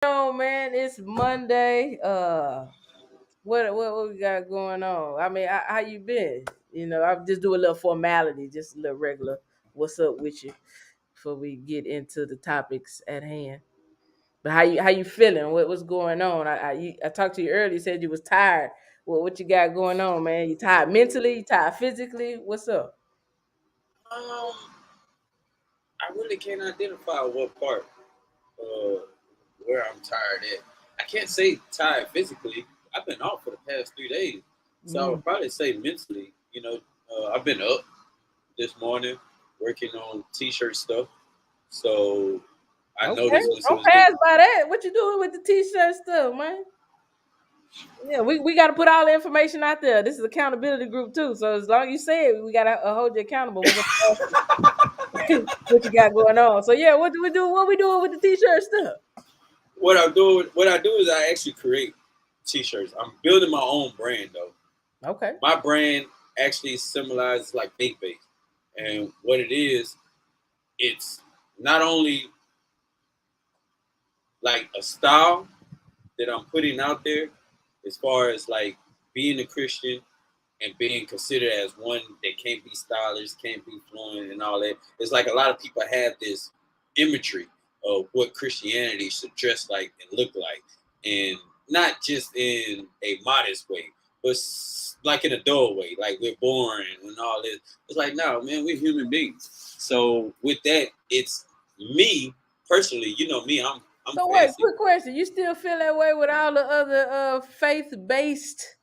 Oh man, it's Monday. What we got going on? I mean, how you been? I'm just doing a little formality, just a little regular. What's up with you? Before we get into the topics at hand. But how you feeling? What's going on? I talked to you earlier. You said you was tired. What you got going on, man? You tired mentally? You tired physically? What's up? Um, I really can't identify what part uh, where I'm tired at. I can't say tired physically. I've been off for the past 3 days, so I Mm. would probably say mentally. I've been up this morning working on t-shirt stuff. So I Okay, noticed when don't soon as they pass by that. What you doing with the t-shirt stuff, man? Yeah, we got to put all the information out there. This is accountability group too. So as long as you say it, we got to hold you accountable. We're gonna what you got going on. So yeah, what do we do? What we doing with the t-shirt stuff? what I do is I actually create t-shirts. I'm building my own brand though. Okay. My brand actually symbolizes like faith based, and what it is, it's not only like a style that I'm putting out there as far as like being a Christian and being considered as one that can't be stylish, can't be fluent, and all that. It's like a lot of people have this imagery of what Christianity should dress like and look like, and not just in a modest way, but like in a dull way, like we're boring and all this. It's like, no, man, we're human beings. So with that, it's me personally. You know me, I'm So wait, fancy. quick question. You still feel that way with all the other faith-based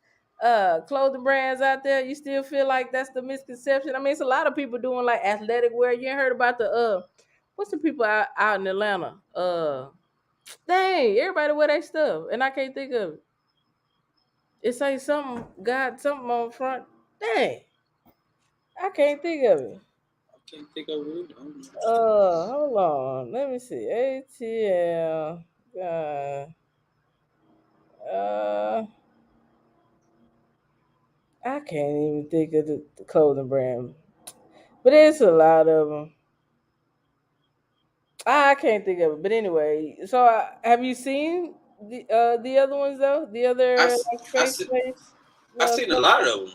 clothing brands out there? You still feel like that's the misconception? I mean, it's a lot of people doing like athletic wear. You ain't heard about the what's the people out in Atlanta? Dang, everybody wear their stuff, and I can't think of it. It say something, got something on front. Dang, I can't think of it. I can't think of it. Hold on. Let me see. ATL. Uh, I can't even think of the clothing brand, but it's a lot of them. I can't think of it. But anyway, so have you seen the other ones though? The I, other s- like I, faith se- based. I've seen a lot of them.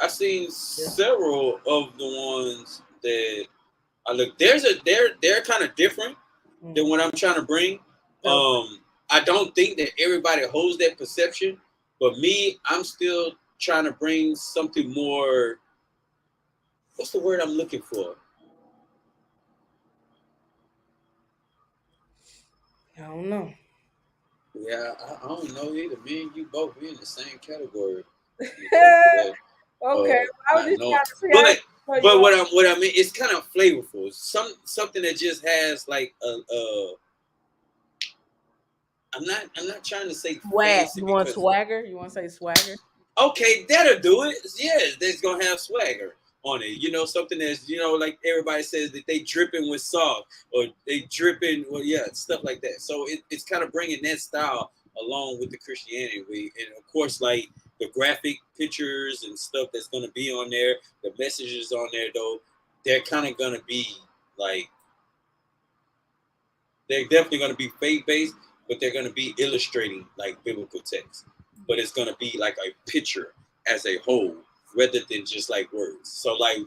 I've seen Yeah. several of the ones that I look. They're kind of different than Mm. what I'm trying to bring. Okay. I don't think that everybody holds that perception, but me, I'm still trying to bring something more. What's the word I'm looking for? I don't know. Yeah, I don't know either. Me and you both we in the same category when it comes to that. Okay, I was Not just knowing, trying to see how but you are. what I mean, it's kind of flavorful. Something that just has like a I'm not trying to say Swag. fancy You want because swagger? You want to say swagger? okay, that'll do it. Yeah, that's gonna have swagger on it. Something that's like everybody says that they dripping with salt or they dripping, well, yeah, stuff like that. So it's kind of bringing that style along with the Christianity, and of course, like the graphic pictures and stuff that's gonna be on there, the messages on there though, they're kind of gonna be like they're definitely going to be faith based, but they're going to be illustrating like biblical text. But it's going to be like a picture as a whole, rather than just like words. So like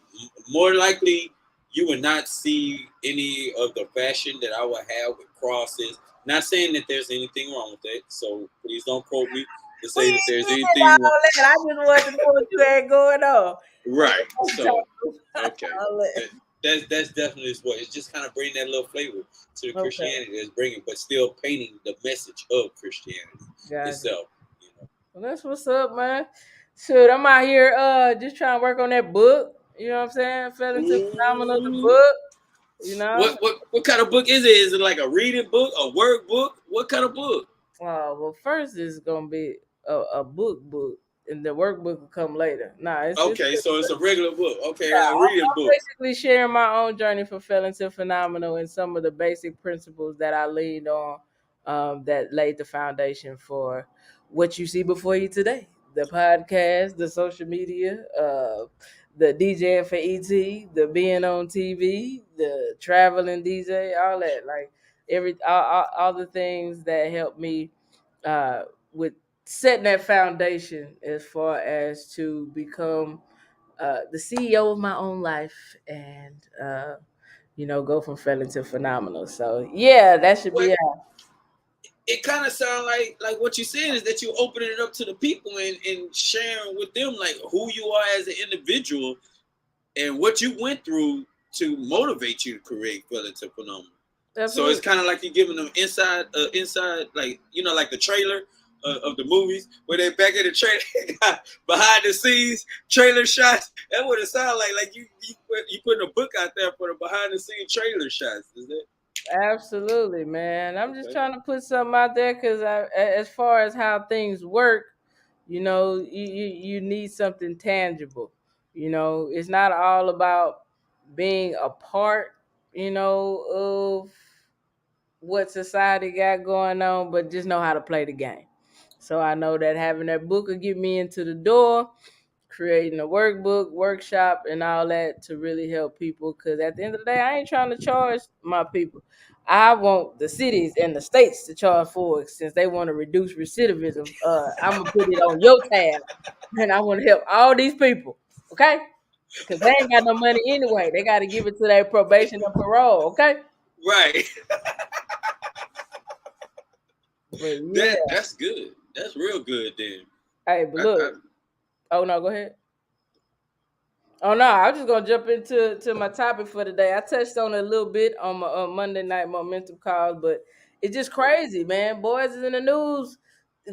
more likely, you would not see any of the fashion that I would have with crosses. Not saying that there's anything wrong with that. So please don't quote me to We say that there's ain't getting anything wrong. all that. I just wanted to know what you had going on. Right. Don't So talk about okay. all that. That's definitely what it's just kind of bringing that little flavor to the Okay, Christianity that's bringing, but still painting the message of Christianity gotcha. itself. Well, that's what's up, man. Shoot, I'm out here just trying to work on that book. You know what I'm saying? Fell into phenomenal the Ooh. book. You know. What kind of book is it? Is it like a reading book, a workbook? What kind of book? Well, first it's gonna be a book, and the workbook will come later. Nah, it's Okay, so it's a regular book. Okay, yeah, a reading I'm book. basically sharing my own journey for failing to phenomenal and some of the basic principles that I leaned on that laid the foundation for what you see before you today. The podcast, the social media, the DJing for ET, the being on TV, the traveling DJ, all that. Like all the things that help me uh, with setting that foundation as far as to become the CEO of my own life and go from failing to phenomenal. So yeah, that should be What it. it kind of sounds like what you're saying is that you're opening it up to the people and sharing with them like who you are as an individual and what you went through to motivate you to create Fell into Phenomenal. So it's Absolutely. kind of like you're giving them inside, like like the trailer of the movies where they back in the trailer, behind the scenes trailer shots. That's what it sounds like. Like you putting a book out there for the behind the scenes trailer shots. Is that Absolutely, man. I'm just okay? trying to put something out there because as far as how things work, you need something tangible. It's not all about being a part, of what society got going on, but just know how to play the game. So I know that having that book will get me into the door, creating a workbook, workshop, and all that to really help people. Because at the end of the day, I ain't trying to charge my people. I want the cities and the states to charge for it since they want to reduce recidivism. I'm gonna put it on your tab, and I want to help all these people. Okay, because they ain't got no money anyway. They got to give it to their probation and parole. Okay, Right. but yeah, That's good. That's real good. Then hey, but I look. Oh no, go ahead. Oh no, I was just gonna jump into my topic for today. I touched on it a little bit on my Monday night momentum calls, but it's just crazy, man. Boys is in the news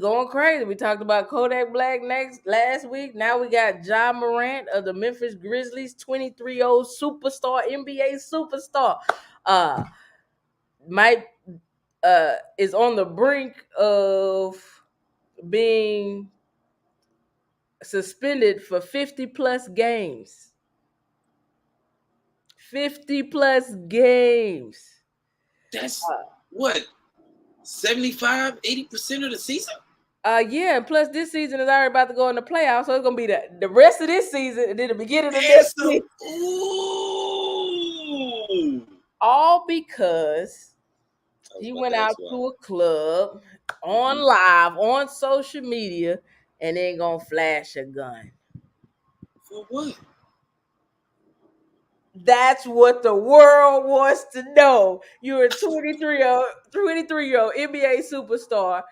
going crazy. We talked about Kodak Black next last week. Now we got Ja Morant of the Memphis Grizzlies, 23-year-old superstar, NBA superstar. Uh might is on the brink of being suspended for 50 plus games. 50 plus games. that's what 75, 80% of the season. Yeah, and plus this season is already about to go in the playoffs, so it's gonna be the rest of this season and then the beginning of And next some season. ooh. All because I was he about went to out ask why. to a club on Mm-hmm. live on social media and then gonna flash a gun. For what? That's what the world wants to know. You're a 23-year-old NBA superstar.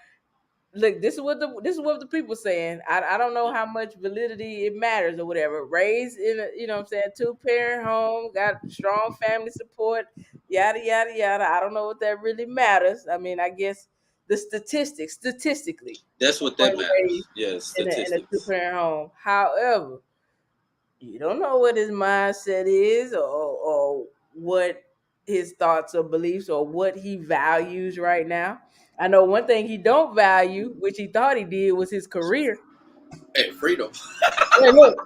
Look, this is what the people saying. I don't know how much validity it matters or whatever. Raised in a, what I'm saying, 2-parent home, got strong family support, yada yada yada. I don't know what that really matters. I mean, I guess the statistically, That's what that someone raised matters. Yes, in a statistics. 2-parent home. However, you don't know what his mindset is or what his thoughts or beliefs or what he values right now. I know one thing he don't value, which he thought he did, was his career. Hey, freedom. Hey, look.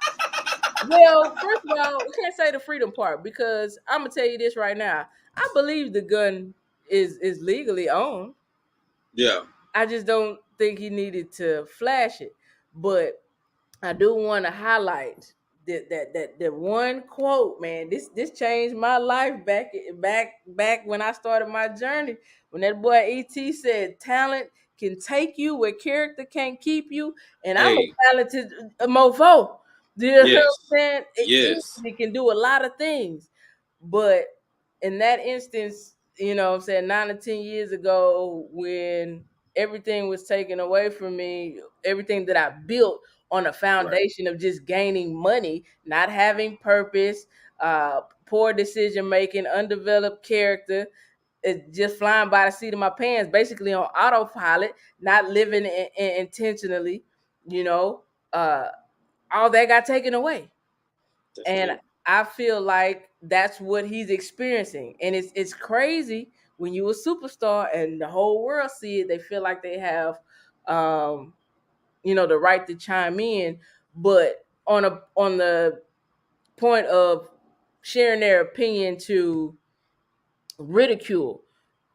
Well, first of all, we can't say the freedom part because I'm gonna tell you this right now. I believe the gun is legally owned. Yeah. I just don't think he needed to flash it. But I do want to highlight that one quote, man. This changed my life back when I started my journey. When that boy ET said, "Talent can take you where character can't keep you," and I'm a Hey. talented mofo. Do you know what I'm Yes. saying? It Yes. easily can do a lot of things, but in that instance, what I'm saying, 9 or 10 years ago, when everything was taken away from me, everything that I built on a Right. foundation of just gaining money, not having purpose, poor decision making, undeveloped character, just flying by the seat of my pants, basically on autopilot, not living intentionally, you know, uh, all that got taken away. That's And real. I feel like that's what he's experiencing. And it's crazy when you a superstar and the whole world see it, they feel like they have um the right to chime in, but on the point of sharing their opinion to ridicule,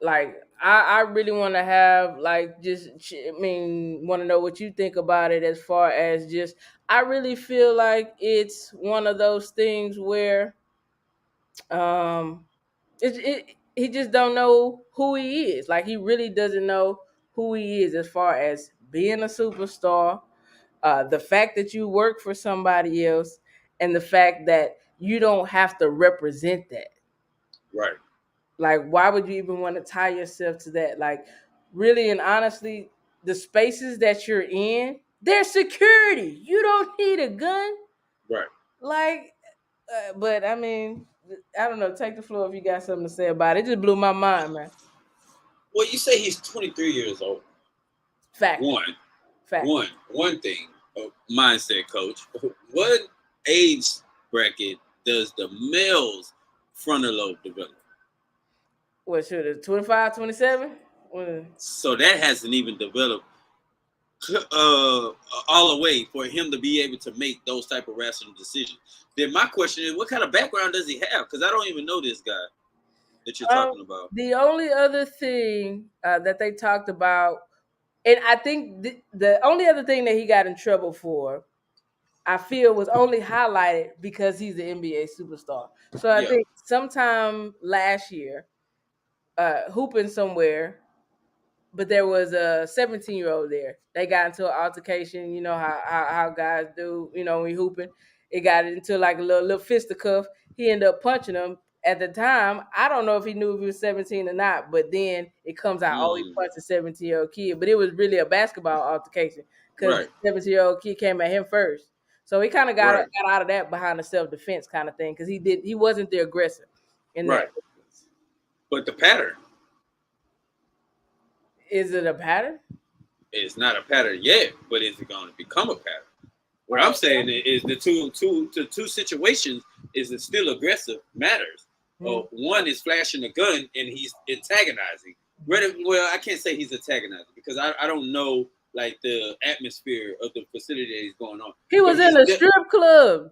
like I really want to have like I mean, want to know what you think about it as far as just I really feel like it's one of those things where um he just don't know who he is. Like he really doesn't know who he is as far as being a superstar, the fact that you work for somebody else, and the fact that you don't have to represent that. Right. Like, why would you even want to tie yourself to that? Like, really and honestly, the spaces that you're in, there's security. You don't need a gun. Right. Like, but I mean, I don't know. Take the floor if you got something to say about it. It just blew my mind, man. Well, you say he's 23 years old. Fact, One, fact. one thing, mindset coach. What age bracket does the male's frontal lobe develop? What should it 25, 27? So that hasn't even developed uh, all the way for him to be able to make those type of rational decisions. Then my question is, what kind of background does he have? Because I don't even know this guy that you're Um, talking about. the only other thing that they talked about, and I think the only other thing that he got in trouble for, I feel, was only highlighted because he's an NBA superstar. So I Yeah. think sometime last year, hooping somewhere, but there was a 17-year-old there. They got into an altercation. You know how guys do. You know, when we hooping, it got into like a little fisticuff. He ended up punching him. At the time, I don't know if he knew if he was 17 or not. But then it comes out, oh, he Mm, punched a 17-year-old kid. But it was really a basketball altercation because the right. 17-year-old kid came at him first. So he kind of Right. got out of that behind the self defense kind of thing because he wasn't the aggressor in that Right. instance. But the pattern Is it a pattern? is not a pattern yet, but is it going to become a pattern? What I'm saying is the two situations is it still aggressive matters. Hmm. One is flashing a gun and he's antagonizing. Well, I can't say he's antagonizing because I don't know like the atmosphere of the facility that he's going on. He But was in he's a strip club.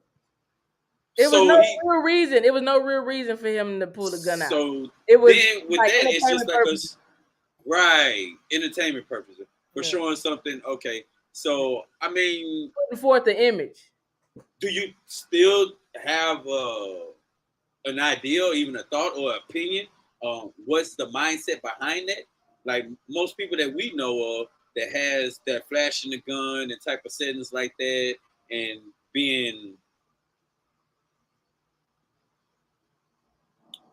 It was so no he real reason. It was no real reason for him to pull the gun out. so It was then with like that it's just entertainment like purposes. right entertainment purposes for Yeah. showing something. Okay, so I mean, Putting forth the image. do you still have an idea or even a thought or opinion on what's the mindset behind that? Like most people that we know of that has that flashing the gun and type of settings like that and being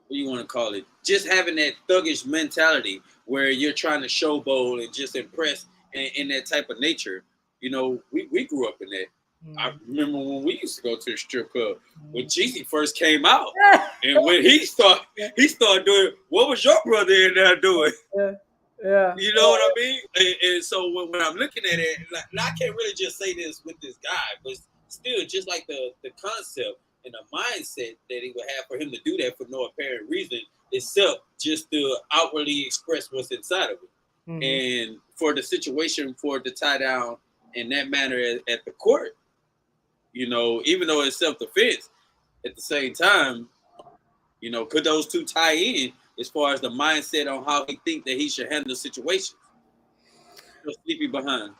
what do you want to call it? Just having that thuggish mentality where you're trying to showboat and just impress in that type of nature. You know, we grew up in that. I Mm. remember when we used to go to the strip club when Jeezy first came out, and when he started doing. What was your brother in there doing? Yeah, yeah. You know what I mean? And so when I'm looking at it, like, I can't really just say this with this guy, but still, just like the concept and the mindset that he would have for him to do that for no apparent reason, except just to outwardly express what's inside of it. Mm-hmm. And for the situation for it to tie down in that manner at the court, you know, even though it's self defense, at the same time, you know, could those two tie in as far as the mindset on how he think that he should handle situations? Still sleepy behind.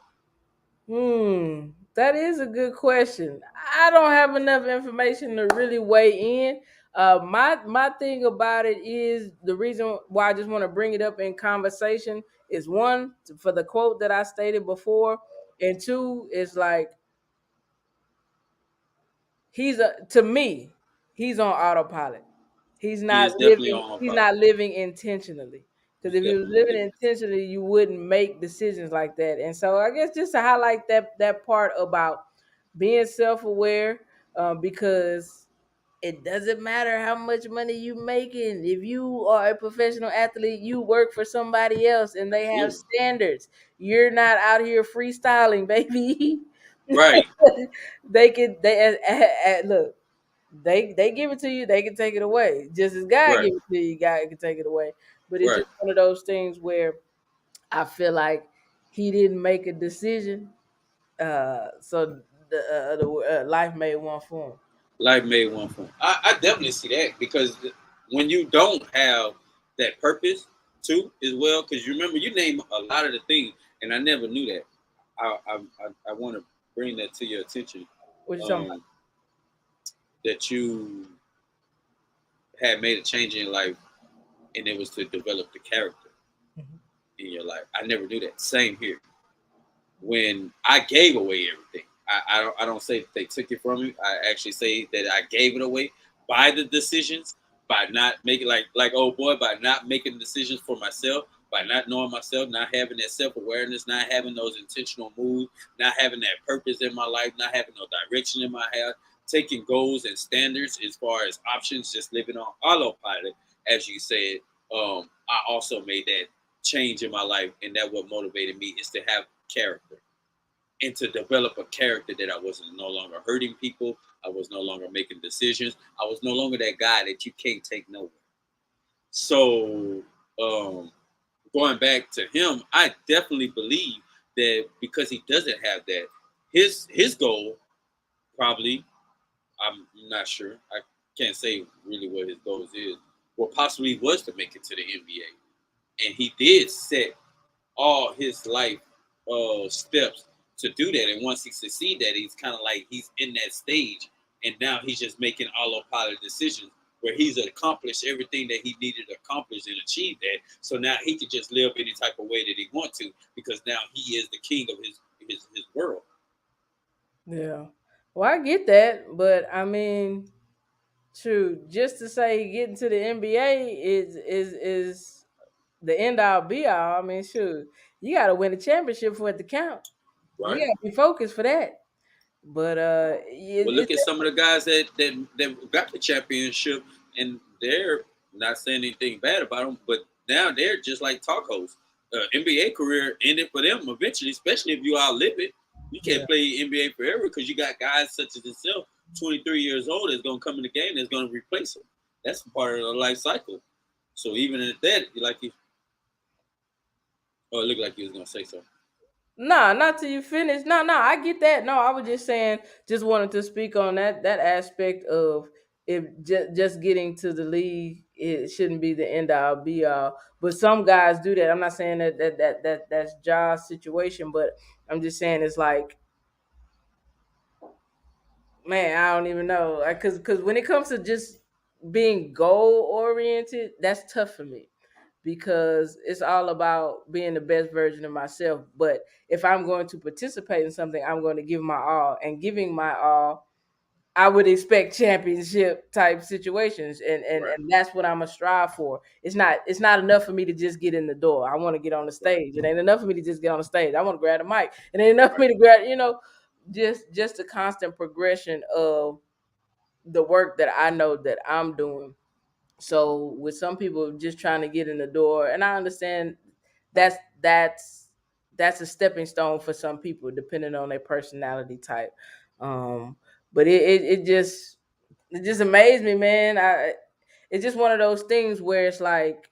That is a good question. I don't have enough information to really weigh in. My thing about it is the reason why I just want to bring it up in conversation is one for the quote that I stated before, and two is like to me, he's on autopilot. He's He not is definitely living. on He's pilot. not living intentionally. Because He's if he was definitely living living. intentionally, you wouldn't make decisions like that. And so I guess just to highlight that part about being self aware, because it doesn't matter how much money you making. If you are a professional athlete, you work for somebody else, and they have Absolutely. standards. You're not out here freestyling, baby. Right. They look. They give it to you, they can take it away. Just as God Right. give it to you, God can take it away. But it's Right. just one of those things where I feel like he didn't make a decision, so the life made one for him. Life made one for him. I definitely see that because when you don't have that purpose too, as well, because you remember you name a lot of the things, and I never knew that. I want to bring that to your attention. What you talking about? Um, that you had made a change in life and it was to develop the character in your life. I never knew that. Same here. When I gave away everything, I don't say that they took it from me. I actually say that I gave it away by the decisions, by not making like old boy, by not making decisions for myself, by not knowing myself, not having that self awareness, not having those intentional moves, not having that purpose in my life, not having no direction in my head, taking goals and standards as far as options, just living on autopilot, as you said. I also made that change in my life, and that what motivated me is to have character and to develop a character that I wasn't no longer hurting people. I was no longer making decisions. I was no longer that guy that you can't take nowhere. So um, going back to him, I definitely believe that because he doesn't have that, his goal probably, I'm not sure. I can't say really what his goals is. Well, possibly was to make it to the NBA, and he did set all his life steps to do that. And once he succeed that, he's kind of like he's in that stage, and now he's just making autopilot decisions where he's accomplished everything that he needed to accomplish and achieve that. So now he can just live any type of way that he wants to because now he is the king of his world. Yeah. Well, I get that, but I mean, true. Just to say getting to the NBA is the end all be all. I mean, sure, you got to win a championship for it to count. You Right. got to be focused for that. But Well, look at some of the guys that got the championship, and they're not saying anything bad about them, but now they're just like talk hosts. NBA career ended for them eventually, especially if you outlive it. You yeah, can't play NBA forever because you got guys such as yourself, 23 years old, that's going to come in the game that's going to replace them. That's part of the life cycle. So even at that, you like you. Oh, it looked like you was going to say so. nah, not till you finish. No, no, I get that. No, I was just saying, just wanted to speak on that aspect of if just getting to the league, it shouldn't be the end all be all. But some guys do that. I'm not saying that's Ja's situation, but I'm just saying it's like, man, I don't even know, because when it comes to just being goal oriented, that's tough for me because it's all about being the best version of myself. But if I'm going to participate in something, I'm going to give my all, and giving my all, I would expect championship type situations, Right, and that's what I'm a strive for. It's not enough for me to just get in the door. I want to get on the right, stage. It ain't enough for me to just get on the stage. I want to grab the mic. It ain't enough for right, me to grab, just a constant progression of the work that I know that I'm doing. So with some people just trying to get in the door, and I understand that's that's that's a stepping stone for some people, depending on their personality type. Um, but it just amazed me, man. It's just one of those things where it's like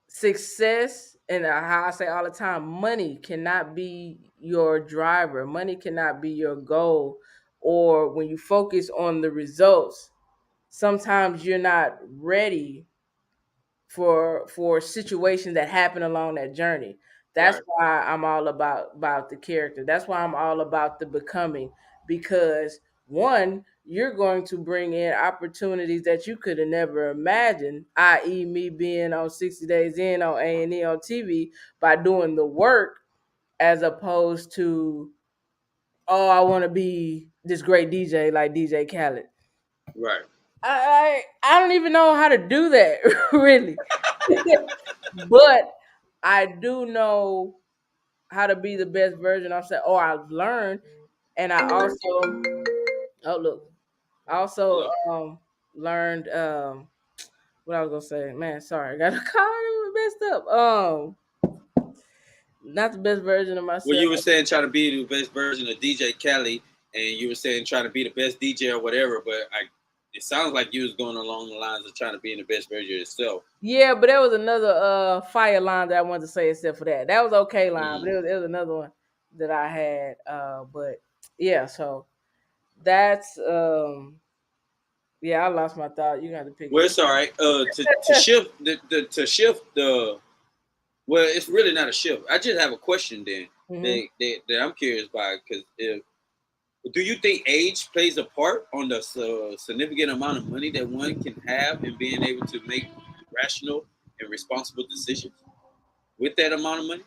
success, and how I say all the time, money cannot be your driver. Money cannot be your goal. Or when you focus on the results, sometimes you're not ready for situations that happen along that journey. That's right, why I'm all about the character. That's why I'm all about the becoming, because one, you're going to bring in opportunities that you could have never imagined, i.e. me being on 60 Days In on A&E on TV by doing the work, as opposed to, oh, I want to be this great DJ like DJ Khaled. right. I don't even know how to do that really, but I do know how to be the best version of myself. Oh, I've learned, and I also, oh look, I also Hello. learned what I was gonna say. Man, sorry, I got a call messed up. Not the best version of Well, myself. you were saying trying to be the best version of DJ Kelly, and you were saying trying to be the best DJ or whatever. But it sounds like you was going along the lines of trying to be the best version of yourself. Yeah, but there was another fire line that I wanted to say except for that. That was okay line, but Mm. it was another one that I had. But yeah, so that's yeah, I lost my thought. You got to pick Well, it it's all right. To shift to shift the well, it's really not a shift. I just have a question then hmm that I'm curious about because if do you think age plays a part on the significant amount of money that one can have in being able to make rational and responsible decisions with that amount of money?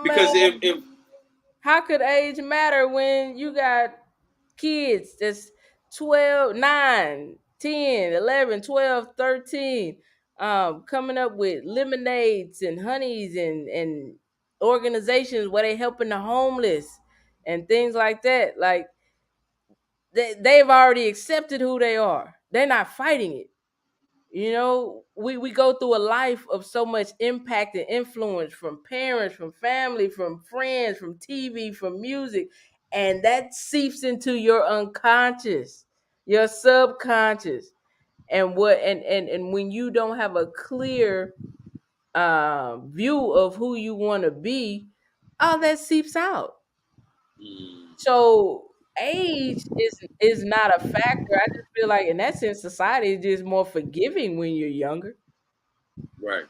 Because Man, how could age matter when you got kids that's 12, 9, 10, 11, 12, 13, coming up with lemonades and honeys and organizations where they helping the homeless and things like that. Like they've already accepted who they are. They're not fighting it. You know, we go through a life of so much impact and influence from parents, from family, from friends, from TV, from music, and that seeps into your unconscious, your subconscious. And when you don't have a clear view of who you want to be, all that seeps out. Mm, So age is not a factor. I just feel like in that sense, society is just more forgiving when you're younger, right,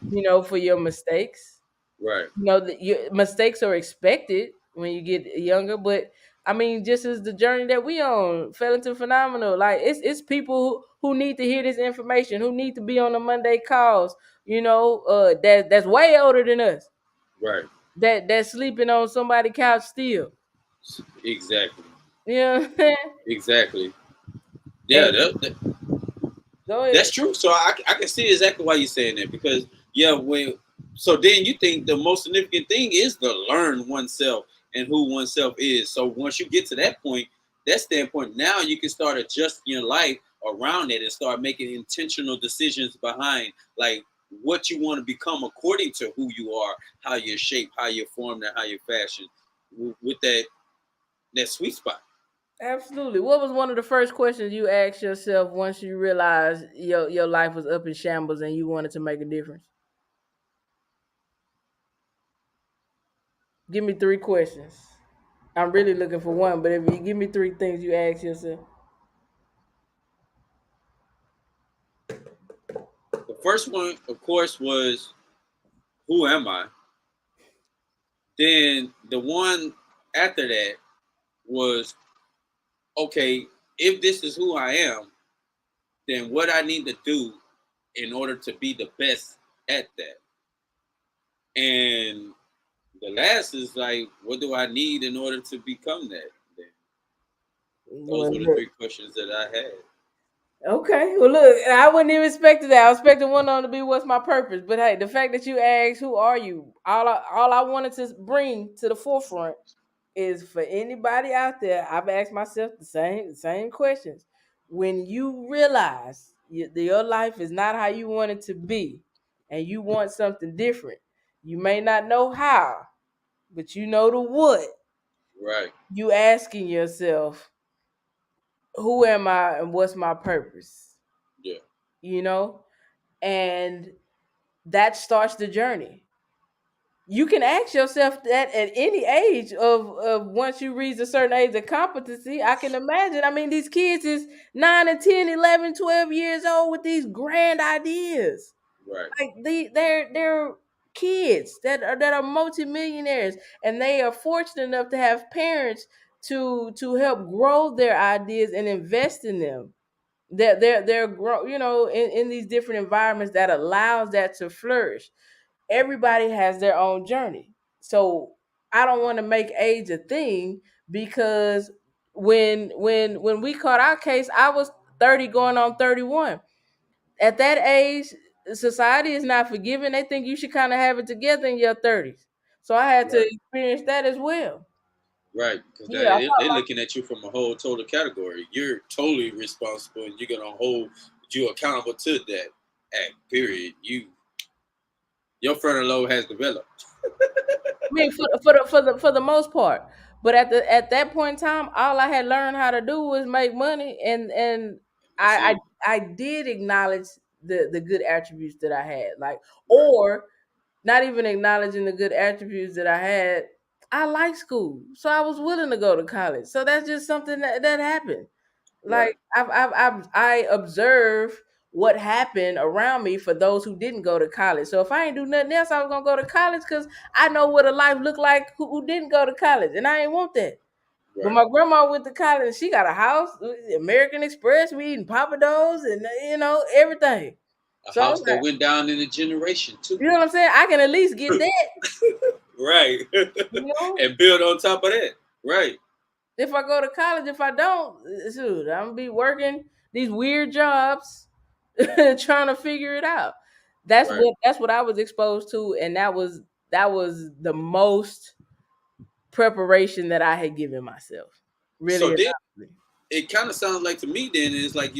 for your mistakes. right. That your mistakes are expected when you get younger, but I mean, just as the journey that we on, fell into phenomenal. Like it's people who need to hear this information, who need to be on the Monday calls. That's way older than us. Right. That's sleeping on somebody's couch still. Exactly. You know what I'm saying? Exactly. Yeah, And go that's ahead. true. So I can see exactly why you're saying that because yeah, when so then you think the most significant thing is to learn oneself and who oneself is. So once you get to that standpoint, now you can start adjusting your life around it and start making intentional decisions behind like what you want to become according to who you are, how you're shaped, how you're formed, and how you're fashioned with that sweet spot. Absolutely. What was one of the first questions you asked yourself once you realized your life was up in shambles and you wanted to make a difference? Give me three questions. I'm really looking for one, but if you give me three things you ask yourself. The first one, of course, was who am I? Then the one after that was okay, if this is who I am, then what I need to do in order to be the best at that. And the last is like, what do I need in order to become that? Then those Well, were the look. three questions that I had. Okay. Well, look, I wouldn't even expect that. I was expecting one on to be what's my purpose. But hey, the fact that you asked who are you, all I wanted to bring to the forefront is for anybody out there. I've asked myself the same questions. When you realize your life is not how you want it to be, and you want something different, you may not know how, but you know the what. Right. You asking yourself, who am I and what's my purpose? Yeah. You know, and that starts the journey. You can ask yourself that at any age of once you reach a certain age of competency. I can imagine. I mean, these kids is 9 and 10, 11, 12 years old with these grand ideas. Right. Like they're kids that are multimillionaires, and they are fortunate enough to have parents to help grow their ideas and invest in them. They're grow, in these different environments that allows that to flourish. Everybody has their own journey. So I don't want to make age a thing, because when we caught our case, I was 30 going on 31. At that age, society is not forgiving. They think you should kind of have it together in your 30s. So I had to Right. experience that as well. Right. Because Yeah, they're looking at you from a whole total category. You're totally responsible, and you're gonna hold you accountable to that act. Period. Your frontal lobe has developed. I mean, for the most part. But at that point in time, all I had learned how to do was make money, and That's I it. I did acknowledge the good attributes that I had, like, Right. or not even acknowledging the good attributes that I had. I like school, so I was willing to go to college. So that's just something that happened. Right. Like I observe what happened around me for those who didn't go to college. So if I ain't do nothing else, I was gonna go to college because I know what a life looked like who didn't go to college, and I ain't want that. But Right. my grandma went to college. She got a house, American Express. We eating Papa Do's and everything. A So I'm house that like, went down in a generation too. you know what I'm saying? I can at least get that. Right. You know, And build on top of that. Right. if I go to college, if I don't, shoot, I'm gonna be working these weird jobs, trying to figure it out. Right. That's what I was exposed to, and that was the most preparation that I had given myself. Really So and then honestly. it kind of sounds like to me then it's like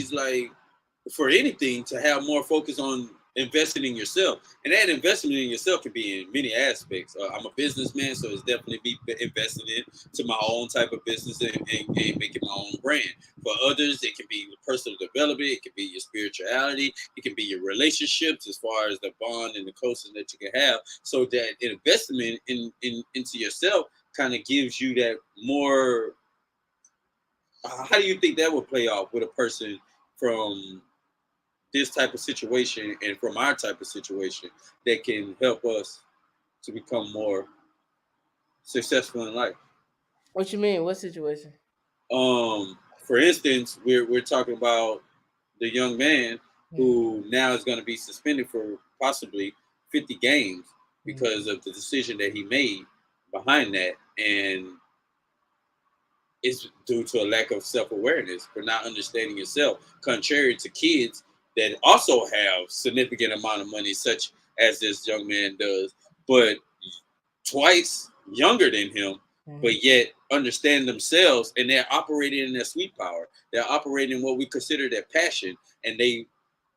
for anything to have more focus on investing in yourself, and that investment in yourself can be in many aspects. I'm a businessman, so it's definitely be investing in to my own type of business and making my own brand. For others, it can be personal development, it can be your spirituality, it can be your relationships as far as the bond and the closeness that you can have. So that investment into yourself kind of gives you that more. How do you think that would play off with a person from this type of situation and from our type of situation that can help us to become more successful in life? What you mean? What situation? For instance, we're talking about the young man Mhm, who now is going to be suspended for possibly 50 games mhm, because of the decision that he made behind that, and it's due to a lack of self-awareness for not understanding yourself, contrary to kids that also have significant amount of money such as this young man does, but twice younger than him, mhm, but yet understand themselves, and they're operating in their sweet power. They're operating in what we consider their passion, and they,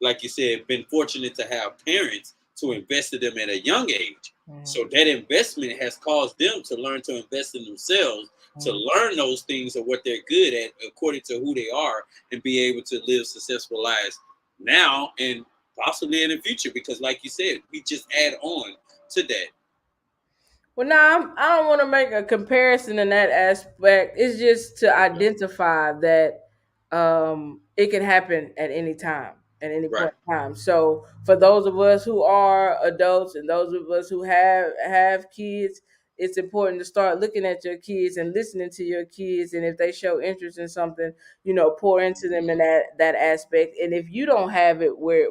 like you said, been fortunate to have parents to invest in them at a young age. mhm, So that investment has caused them to learn to invest in themselves, to mhm. learn those things of what they're good at according to who they are, and be able to live successful lives now and possibly in the future. Because, like you said, we just add on to that. Well, now I don't want to make a comparison in that aspect. It's just to Okay. identify that it can happen at any time, at any Right. point in time. So for those of us who are adults and those of us who have kids, it's important to start looking at your kids and listening to your kids. And if they show interest in something, pour into them in that aspect. And if you don't have it where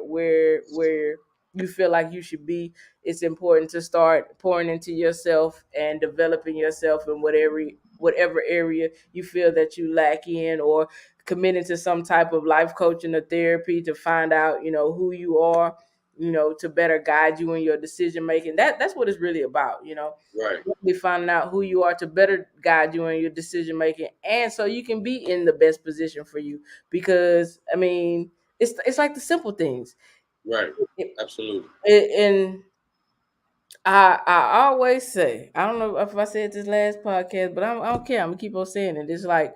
you feel like you should be, it's important to start pouring into yourself and developing yourself in whatever area you feel that you lack in, or committing to some type of life coaching or therapy to find out who you are, to better guide you in your decision making. That's what it's really about. Right. Really finding out who you are to better guide you in your decision making, and so you can be in the best position for you. Because I mean, it's like the simple things. Right. It, Absolutely. and I always say, I don't know if I said this last podcast, but I don't care. I'm gonna keep on saying it. It's like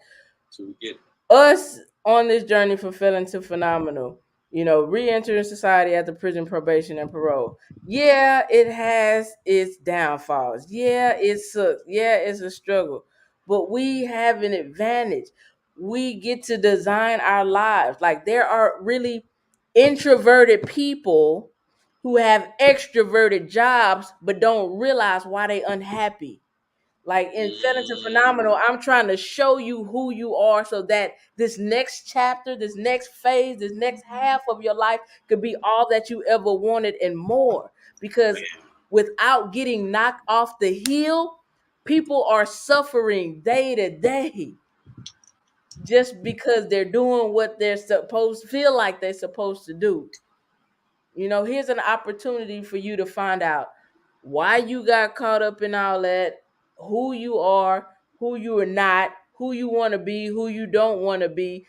So we get us on this journey from failing to phenomenal, re-entering society after prison, probation, and parole. Yeah, it has its downfalls. Yeah, it sucks. Yeah, it's a struggle. But we have an advantage. We get to design our lives. Like, there are really introverted people who have extroverted jobs but don't realize why they unhappy. Like in Fed into Phenomenal, mm, I'm trying to show you who you are so that this next chapter, this next phase, this next half of your life could be all that you ever wanted and more. Because man. without getting knocked off the hill, people are suffering day to day just because they're doing what they're supposed feel like they're supposed to do. Here's an opportunity for you to find out why you got caught up in all that, who you are, who you are not, who you want to be, who you don't want to be.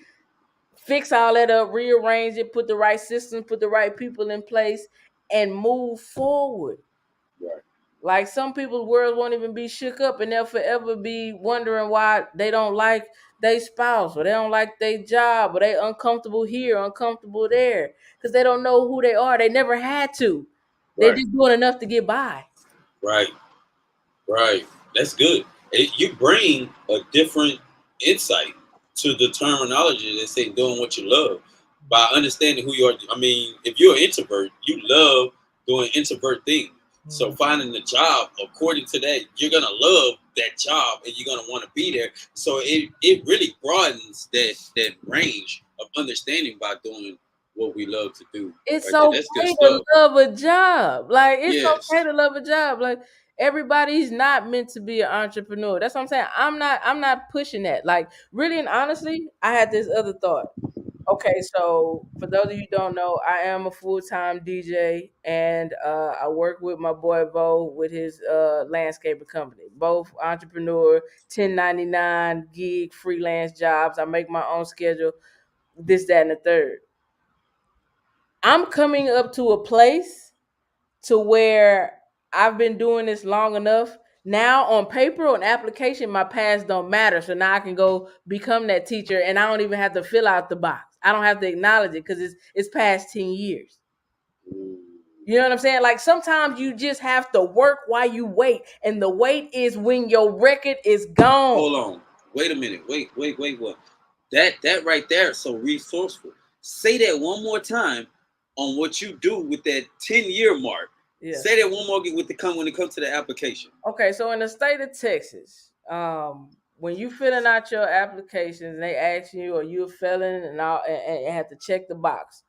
Fix all that up, rearrange it, put the right systems, put the right people in place, and move forward. Right. Like, some people's world won't even be shook up, and they'll forever be wondering why they don't like their spouse, or they don't like their job, or they uncomfortable here, uncomfortable there, because they don't know who they are. They never had to. They're Right. just doing enough to get by. Right. Right. That's good. You bring a different insight to the terminology that say doing what you love by understanding who you are. I mean, if you're an introvert, you love doing introvert things. So finding the job according to that, you're gonna love that job and you're gonna want to be there. So it really broadens that range of understanding by doing what we love to do. It's Right there, that's good okay to stuff. love a job. Like it's okay Yes. to love a job. Like everybody's not meant to be an entrepreneur. That's what I'm saying. I'm not pushing that. Like really and honestly, I had this other thought. Okay, so for those of you who don't know, I am a full-time DJ and I work with my boy Vo with his landscaping company. Both entrepreneur, 1099 gig freelance jobs. I make my own schedule, this, that, and the third. I'm coming up to a place to where I've been doing this long enough. Now on paper, on application, my past don't matter. So now I can go become that teacher and I don't even have to fill out the box. I don't have to acknowledge it because it's past 10 years. You know what I'm saying? Like sometimes you just have to work while you wait. And the wait is when your record is gone. Hold on. Wait a minute. Wait. What? That right there is so resourceful. Say that one more time on what you do with that 10-year mark. Yeah. Say that one more with the when it comes to the application. Okay, so in the state of Texas, when you filling out your applications, they ask you, are you a felon, and all, and have to check the box.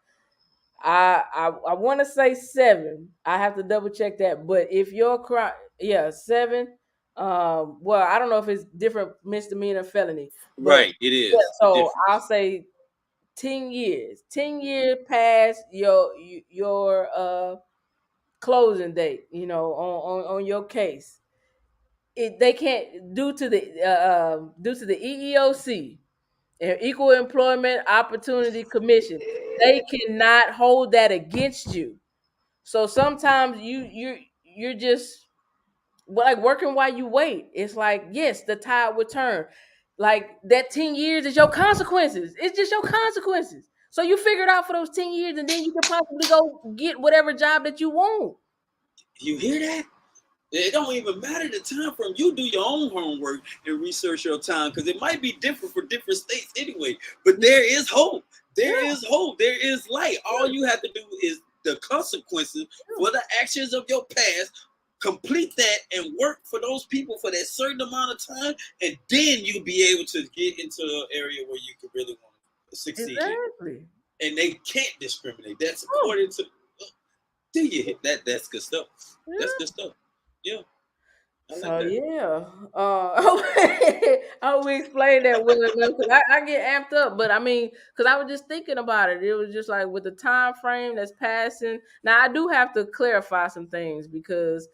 I want to say 7. I have to double check that. But if your crime, yeah, 7. Well, I don't know if it's different misdemeanor felony, but Right, it yeah. is a So I'll difference. say 10 years. 10 years past your closing date. On your case. They can't due to the EEOC, Equal Employment Opportunity Commission. They cannot hold that against you. So sometimes you're just like working while you wait. It's like yes, the tide will turn. Like that 10 years is your consequences. It's just your consequences. So you figure it out for those 10 years, and then you can possibly go get whatever job that you want. You hear that? It don't even matter the time frame. You do your own homework and research your time because it might be different for different states anyway. But there is hope. There Yeah, is hope. There is light. All yeah, you have to do is the consequences for the actions of your past. Complete that and work for those people for that certain amount of time, and then you'll be able to get into an area where you can really want to yeah. succeed in. Exactly. And they can't discriminate. That's Oh, according to. Do you hit that? That's good stuff. That's yeah. good stuff. Yeah, I like So that. yeah, I will explain that well enough because I get amped up. But I mean, because I was just thinking about it. It was just like with the time frame that's passing. Now I do have to clarify some things because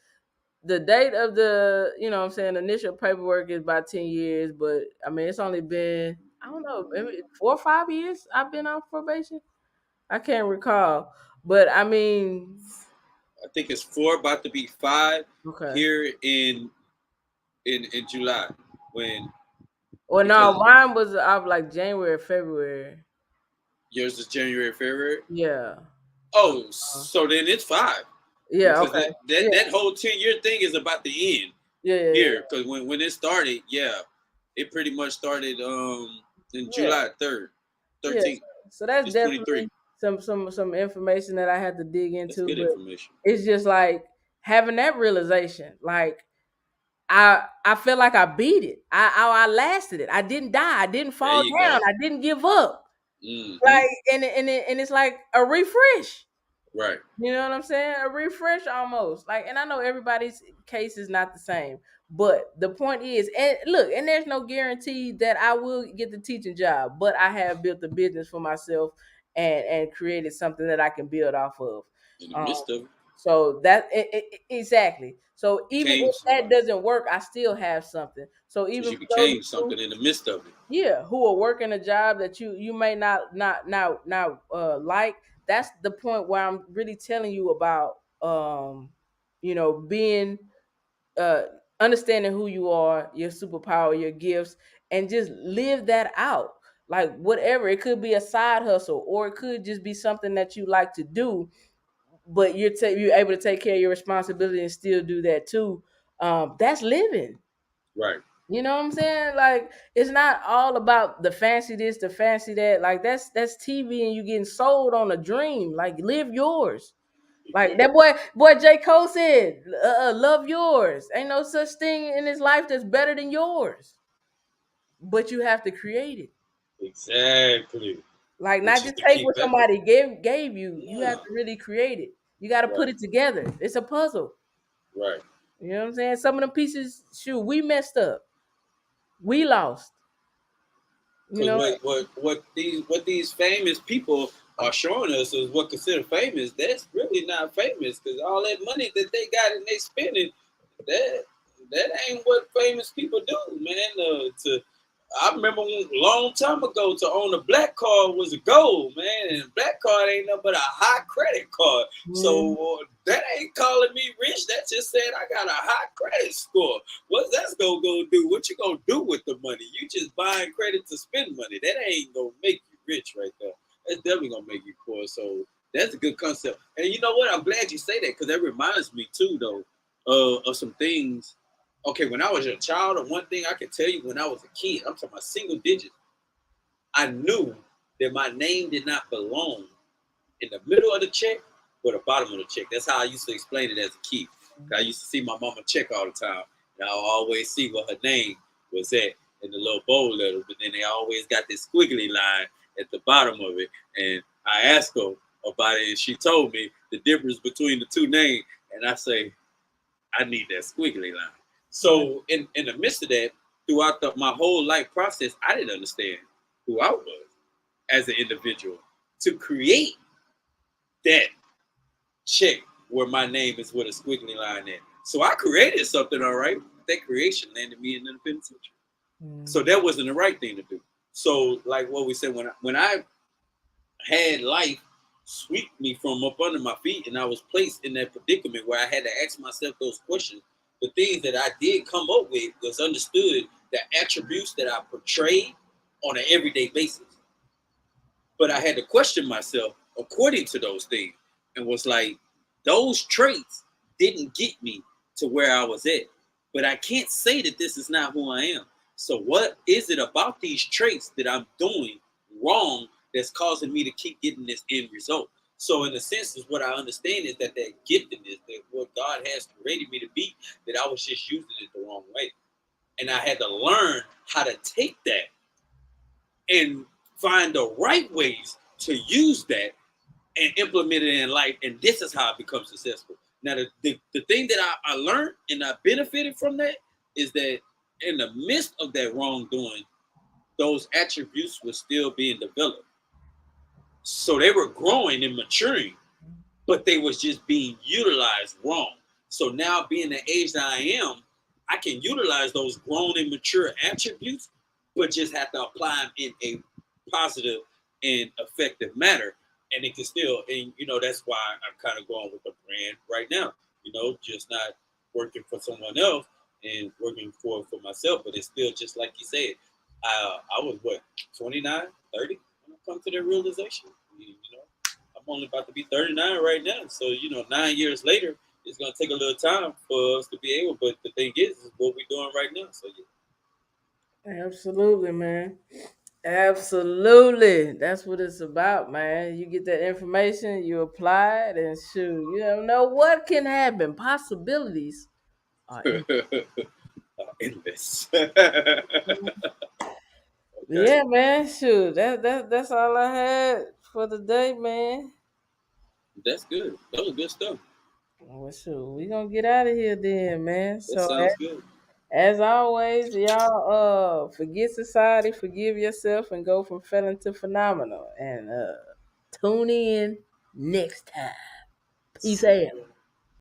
the date of the what I'm saying, initial paperwork is about 10 years. But I mean, it's only been I don't know maybe 4 or 5 years I've been on probation. I can't recall, but I mean, I think it's 4, about to be 5 okay. here in July when Well, no, because mine was of like January, February. yours is January, February. Yeah. Oh, Uh, so then it's 5 yeah. because Okay. that that, Yeah. that whole 10-year thing is about to end Yeah. Yeah. here because when it started, yeah, it pretty much started in Yeah. July 3rd, Yeah. 13th. So that's It's 23. definitely some information that I had to dig That's into, good but information. it's just like having that realization. Like I feel like I beat it. I lasted it. I didn't die. I didn't There fall you down. go. I didn't give up. Mm-hmm. Like and it's like a refresh. Right. You know what I'm saying? A refresh almost. Like, and I know everybody's case is not the same, but the point is, and look, and there's no guarantee that I will get the teaching job, but I have built a business for myself and created something that I can build off of. In the Um, midst of it, so that exactly. So even became if that somebody doesn't work, I still have something. So because even you for those of became you something in the midst of it. yeah who are working a job that you may not like, that's the point where I'm really telling you about being uh understanding who you are, your superpower, your gifts, and just live that out. Like whatever, it could be a side hustle or it could just be something that you like to do, but you're able to take care of your responsibility and still do that too. That's living. Right. You know what I'm saying? Like it's not all about the fancy this, the fancy that. Like that's TV and you getting sold on a dream. Like live yours. Like that boy J. Cole said, love yours. Ain't no such thing in this life that's better than yours. But you have to create it. Exactly. Like not Which is just the take key what factor. somebody gave you. You have Yeah. to really create it. You got to put Right. it together. It's a puzzle. Right. You know what I'm saying? Some of the pieces, shoot, we messed up. We lost. You Because know, what these famous people are showing us is what considered famous. That's really not famous because all that money that they got and they spending, that that ain't what famous people do, man. To I remember a long time ago to own a black card was a goal, man, and a black card ain't nothing but a high credit card. mm, So that ain't calling me rich. That just said I got a high credit score. What's that gonna do? What you gonna do with the money? You just buying credit to spend money. That ain't gonna make you rich right there. That's definitely gonna make you poor. So that's a good concept. And you know what? I'm glad you say that because that reminds me too, though, of some things. Okay, when I was a child, and one thing I can tell you when I was a kid, I'm talking about single digits, I knew that my name did not belong in the middle of the check or the bottom of the check. That's how I used to explain it as a kid. I used to see my mama check all the time, and I always see what her name was at in the little bold letter, but then they always got this squiggly line at the bottom of it. And I asked her about it, and she told me the difference between the two names, and I say, I need that squiggly line. right. So in the midst of that, throughout my whole life process, I didn't understand who I was as an individual to create that check where my name is with a squiggly line in. So I created something, all right. That creation landed me in the penitentiary. So Mm, that wasn't the right thing to do. So like what we said, when I had life sweep me from up under my feet, and I was placed in that predicament where I had to ask myself those questions. The things that I did come up with was understood the attributes that I portrayed on an everyday basis. But I had to question myself according to those things and was like, those traits didn't get me to where I was at. But I can't say that this is not who I am. So, what is it about these traits that I'm doing wrong that's causing me to keep getting this end result? So, in a sense, is what I understand is that giftedness, that what God has created me to be, that I was just using it the wrong way. And I had to learn how to take that and find the right ways to use that and implement it in life. And this is how I become successful. Now, the thing that I learned and I benefited from that is that in the midst of that wrongdoing, those attributes were still being developed. So they were growing and maturing, but they was just being utilized wrong. So now being the age that I am, I can utilize those grown and mature attributes, but just have to apply them in a positive and effective manner. And it can still, and that's why I'm kind of going with the brand right now. Just not working for someone else and working for myself, but it's still just like you said. I was what 29, 30 when I come to that realization. I'm only about to be 39 right now. So, 9 years later, it's going to take a little time for us to be able. But the thing is what we're doing right now. So, yeah. absolutely, man. Absolutely. That's what it's about, man. You get that information, you apply it, and shoot, you don't know what can happen. Possibilities are in. Endless. Okay. Yeah, man. Shoot, that's all I had for the day, man. That's good. That was good stuff. Well, shoot, we gonna get out of here then, man. That So sounds good. as always, y'all forget society, forgive yourself, and go from felon to phenomenal. And tune in next time. Peace out.